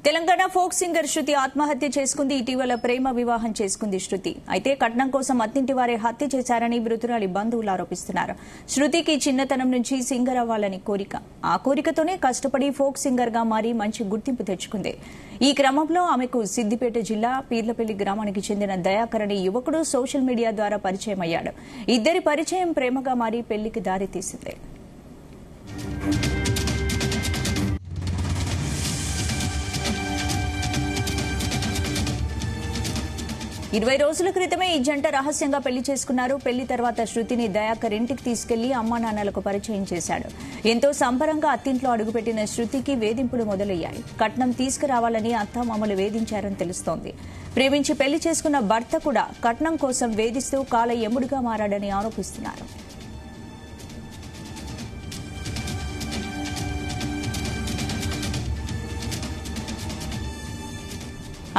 Telangana folk singer శృతి ఆత్మహత్య చేసుకుంది. ఇటీవల ప్రేమ వివాహం చేసుకుంది శృతి. అయితే కట్నం కోసం అత్తింటి వారే హత్య చేశారని మృతురాలి బంధువులు ఆరోపిస్తున్నారు. శృతికి చిన్నతనం నుంచి సింగర్ అవ్వాలని కోరిక. ఆ కోరికతోనే కష్టపడి ఫోక్ సింగర్ గా మారి మంచి గుర్తింపు తెచ్చుకుంది. ఈ క్రమంలో ఆమెకు సిద్దిపేట జిల్లా పీర్లపల్లి గ్రామానికి చెందిన దయాకర్ అనే యువకుడు సోషల్ మీడియా ద్వారా పరిచయం అయ్యాడు. ఇద్దరి పరిచయం ప్రేమగా మారి పెళ్లికి దారితీసింది. 20 రోజుల క్రితమే ఈ జంట రహస్యంగా పెళ్లి చేసుకున్నారు. పెళ్లి తర్వాత శృతిని దయాకర్ ఇంటికి తీసుకెళ్లి అమ్మా నాన్నలకు పరిచయం చేశాడు. ఎంతో సంబరంగా అత్తింట్లో అడుగుపెట్టిన శృతికి వేధింపులు మొదలయ్యాయి. కట్నం తీసుకురావాలని అత్తామామలు వేధించారని తెలుస్తోంది. ప్రేమించి పెళ్లి చేసుకున్న భర్త కూడా కట్నం కోసం వేధిస్తూ కాల ఎముడుగా మారాడని ఆరోపిస్తున్నారు.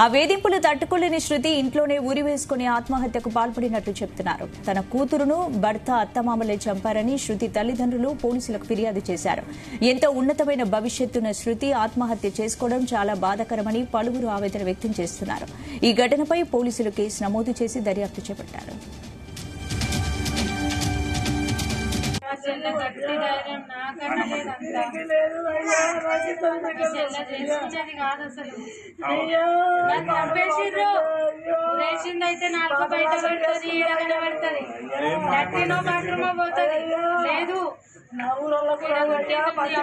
ఆ వేధింపులు తట్టుకోలేని శృతి ఇంట్లోనే ఉరివేసుకుని ఆత్మహత్యకు పాల్పడినట్లు చెబుతున్నారు. తన కూతురును భర్త అత్తమామలే చంపారని శృతి తల్లిదండ్రులు పోలీసులకు ఫిర్యాదు చేశారు. ఎంతో ఉన్నతమైన భవిష్యత్తున్న శృతి ఆత్మహత్య చేసుకోవడం చాలా బాధాకరమని పలువురు ఆవేదన వ్యక్తం చేస్తున్నారు. ఈ ఘటనపై పోలీసులు కేసు నమోదు చేసి దర్యాప్తు చేపట్టారు. అయితే నాలుగు బయట పడుతుంది, పడుతుంది లట్టినో బాత్రూమో పోతుంది. లేదు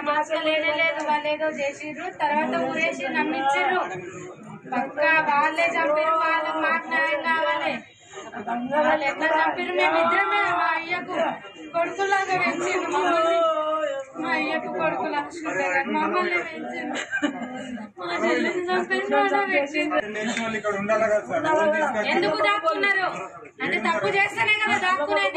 మాస్కలేనే లేదు. వాళ్ళు ఏదో చేసిర్రు, తర్వాత ఊరేసి నమ్మించారు. పక్కా వాళ్ళే చంపారు. వాళ్ళకి మాకు న్యాయం కావాలి. వాళ్ళు ఎట్లా చంపారు? మేమిద్దరమే మా అయ్యకు కొడుకులాగా పెంచిండు మమ్మల్ని. మా అయ్యకు కొడుకులా మమ్మల్ని పెంచిండు. మా చెల్లిని చంపారు. ఎందుకు దాక్కున్నారు అంటే తప్పు చేస్తేనే కదా దాక్కునేది.